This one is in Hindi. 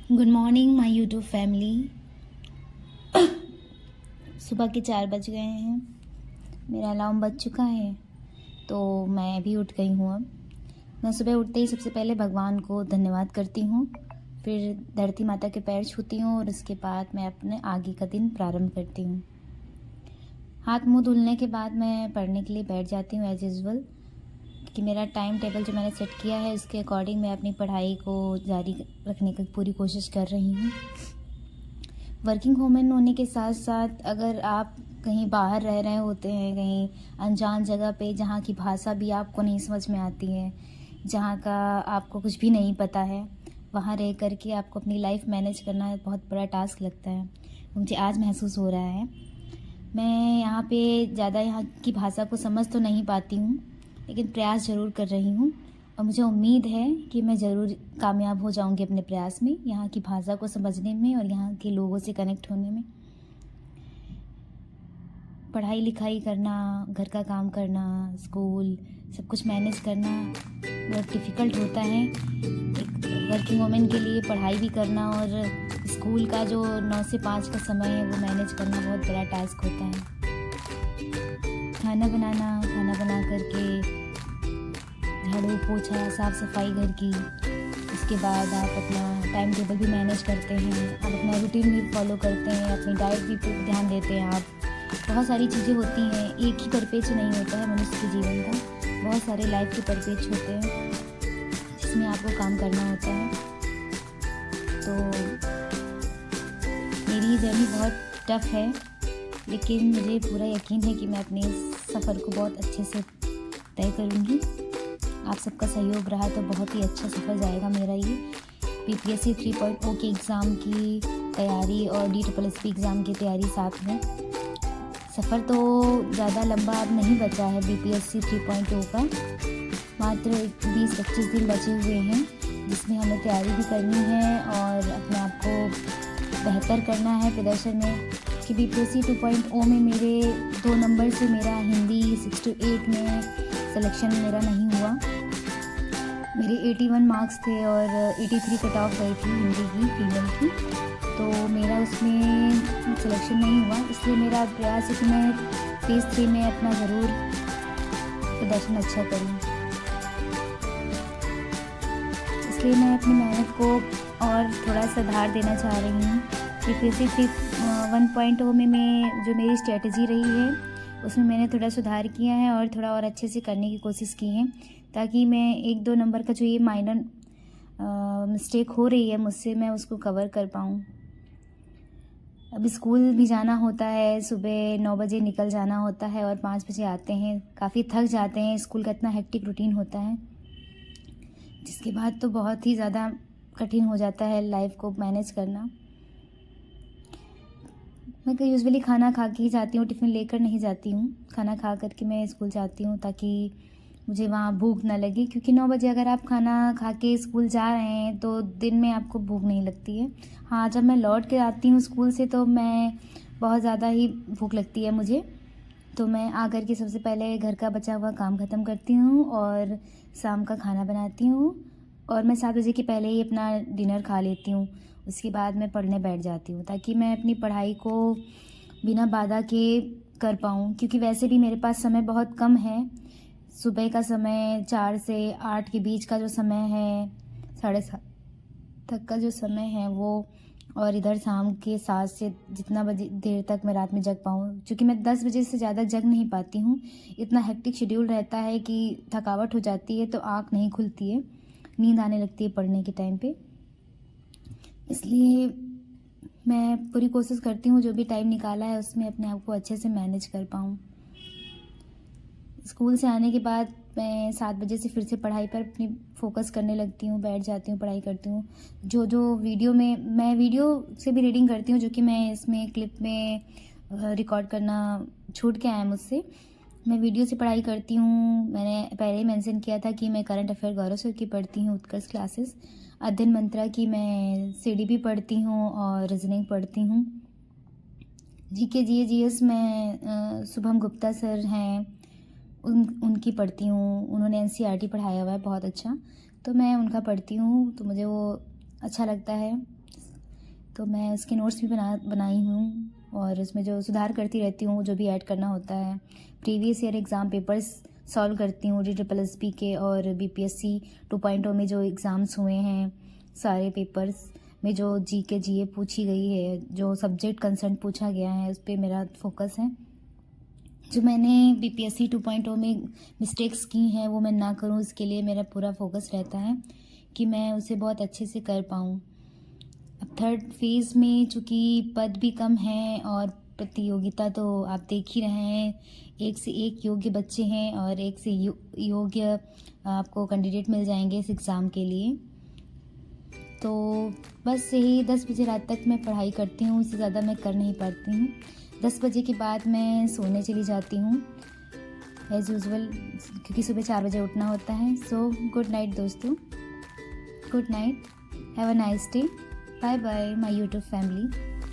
Good morning my YouTube family. सुबह के 4 बज गए हैं। मेरा अलार्म बज चुका है तो मैं भी उठ गई हूँ। अब मैं सुबह उठते ही सबसे पहले भगवान को धन्यवाद करती हूँ, फिर धरती माता के पैर छूती हूँ और उसके बाद मैं अपने आगे का दिन प्रारंभ करती हूँ। हाथ मुंह धुलने के बाद मैं पढ़ने के लिए बैठ जाती हूँ एज यूजुअल, कि मेरा टाइम टेबल जो मैंने सेट किया है उसके अकॉर्डिंग मैं अपनी पढ़ाई को जारी रखने की पूरी कोशिश कर रही हूँ। वर्किंग वूमेन होने के साथ साथ अगर आप कहीं बाहर रह रहे होते हैं, कहीं अनजान जगह पे जहाँ की भाषा भी आपको नहीं समझ में आती है, जहाँ का आपको कुछ भी नहीं पता है, वहाँ रह कर के आपको अपनी लाइफ मैनेज करना बहुत बड़ा टास्क लगता है। मुझे आज महसूस हो रहा है। मैं यहाँ पे ज़्यादा यहाँ की भाषा को समझ तो नहीं पाती हूँ, लेकिन प्रयास ज़रूर कर रही हूँ और मुझे उम्मीद है कि मैं ज़रूर कामयाब हो जाऊँगी अपने प्रयास में, यहाँ की भाषा को समझने में और यहाँ के लोगों से कनेक्ट होने में। पढ़ाई लिखाई करना, घर का काम करना, स्कूल सब कुछ मैनेज करना बहुत डिफ़िकल्ट होता है। एक वर्किंग वूमेन के लिए पढ़ाई भी करना और स्कूल का जो 9 से 5 का समय है वो मैनेज करना बहुत बड़ा टास्क होता है। खाना बना करके झाड़ू पोछा साफ़ सफाई घर की, उसके बाद आप अपना टाइम टेबल भी मैनेज करते हैं, आप अपना रूटीन भी फॉलो करते हैं, अपनी डाइट भी पे ध्यान देते हैं। आप बहुत सारी चीज़ें होती हैं, एक ही परिपेक्ष नहीं होता है मनुष्य के जीवन का, बहुत सारे लाइफ के परिपेक्ष होते हैं जिसमें आपको काम करना होता है। तो मेरी ये जर्नी बहुत टफ है, लेकिन मुझे पूरा यकीन है कि मैं अपने इस सफ़र को बहुत अच्छे से तय करूँगी। आप सबका सहयोग रहा तो बहुत ही अच्छा सफ़र जाएगा मेरा ये। बीपीएससी 3.0 के एग्ज़ाम की तैयारी और DSSB एग्ज़ाम की तैयारी साथ में। सफ़र तो ज़्यादा लंबा अब नहीं बचा है बीपीएससी 3.0 का, मात्र 20-25 दिन बचे हुए हैं जिसमें हमें तैयारी भी करनी है और अपने आप को बेहतर करना है प्रदर्शन में। कि बीपीएससी 2.0 में मेरे 2 नंबर से मेरा हिंदी 6 to 8 में सिलेक्शन मेरा नहीं हुआ। मेरे 81 मार्क्स थे और 83 कट ऑफ गई थी हिंदी की फीमेल की, तो मेरा उसमें सिलेक्शन नहीं हुआ। इसलिए मेरा प्रयास है कि मैं फेज़ 3 में अपना ज़रूर प्रदर्शन अच्छा करूँ। इसलिए मैं अपनी मेहनत को और थोड़ा सुधार देना चाह रही हूँ। बीपीएससी 1.0 में मैं जो मेरी स्ट्रेटजी रही है उसमें मैंने थोड़ा सुधार किया है और थोड़ा और अच्छे से करने की कोशिश की है, ताकि मैं 1-2 नंबर का जो ये माइनर मिस्टेक हो रही है मुझसे, मैं उसको कवर कर पाऊँ। अब स्कूल भी जाना होता है, सुबह 9 बजे निकल जाना होता है और 5 बजे आते हैं, काफ़ी थक जाते हैं। स्कूल का इतना हेक्टिक रूटीन होता है, जिसके बाद तो बहुत ही ज़्यादा कठिन हो जाता है लाइफ को मैनेज करना। मैं यूजुअली खाना खा के ही जाती हूँ, टिफ़िन लेकर नहीं जाती हूँ। खाना खा कर के मैं स्कूल जाती हूँ ताकि मुझे वहाँ भूख ना लगे, क्योंकि 9 बजे अगर आप खाना खा के स्कूल जा रहे हैं तो दिन में आपको भूख नहीं लगती है। हाँ, जब मैं लौट के आती हूँ स्कूल से तो मैं बहुत ज़्यादा ही भूख लगती है मुझे, तो मैं आकर के सबसे पहले घर का बचा हुआ काम ख़त्म करती हूँ और शाम का खाना बनाती हूँ और मैं 7 बजे के पहले ही अपना डिनर खा लेती हूँ। उसके बाद मैं पढ़ने बैठ जाती हूँ ताकि मैं अपनी पढ़ाई को बिना बाधा के कर पाऊँ, क्योंकि वैसे भी मेरे पास समय बहुत कम है। सुबह का समय 4 से 8 के बीच का जो समय है, 7:30 तक का जो समय है वो, और इधर शाम के 7 से जितना बजे देर तक मैं रात में जग पाऊँ, क्योंकि मैं 10 बजे से ज़्यादा जग नहीं पाती हूँ। इतना हेक्टिक शेड्यूल रहता है कि थकावट हो जाती है तो आँख नहीं खुलती है, नींद आने लगती है पढ़ने के टाइम पे। इसलिए मैं पूरी कोशिश करती हूँ जो भी टाइम निकाला है उसमें अपने आप को अच्छे से मैनेज कर पाऊँ। स्कूल से आने के बाद मैं 7 बजे से फिर से पढ़ाई पर अपनी फ़ोकस करने लगती हूँ, बैठ जाती हूँ, पढ़ाई करती हूँ। जो वीडियो में मैं वीडियो से भी रीडिंग करती हूँ, जो कि मैं इसमें क्लिप में रिकॉर्ड करना छूट के आया मुझसे। मैं वीडियो से पढ़ाई करती हूँ। मैंने पहले ही मेंशन किया था कि मैं करंट अफेयर गौरव सर की पढ़ती हूँ, उत्कर्ष क्लासेस। अध्ययन मंत्रा की मैं सीडीपी पढ़ती हूँ और रीजनिंग पढ़ती हूँ। जीके जीएस में शुभम गुप्ता सर हैं, उनकी पढ़ती हूँ। उन्होंने एनसीईआरटी पढ़ाया हुआ है बहुत अच्छा, तो मैं उनका पढ़ती हूँ, तो मुझे वो अच्छा लगता है। तो मैं उसके नोट्स भी बनाई हूँ और उसमें जो सुधार करती रहती हूँ, जो भी ऐड करना होता है। Previous year exam papers solve करती हूँ, JSSB के और BPSC 2.0 में जो एग्ज़ाम्स हुए हैं, सारे पेपर्स में जो GK GA पूछी गई है, जो सब्जेक्ट कंसर्न पूछा गया है, उस पर मेरा फोकस है। जो मैंने BPSC 2.0 में मिस्टेक्स की हैं वो मैं ना करूँ, इसके लिए मेरा पूरा फोकस रहता है कि मैं उसे बहुत अच्छे से कर पाऊँ। अब थर्ड फेज़ में चूँकि पद भी कम हैं और प्रतियोगिता तो आप देख ही रहे हैं, एक से एक योग्य बच्चे हैं और एक से योग्य आपको कैंडिडेट मिल जाएंगे इस एग्ज़ाम के लिए। तो बस यही 10 बजे रात तक मैं पढ़ाई करती हूँ, इससे ज़्यादा मैं कर नहीं पाती हूँ। 10 बजे के बाद मैं सोने चली जाती हूँ एज़ यूजुअल, क्योंकि सुबह 4 बजे उठना होता है। सो गुड नाइट दोस्तों, good night, have a nice day, bye bye my YouTube family.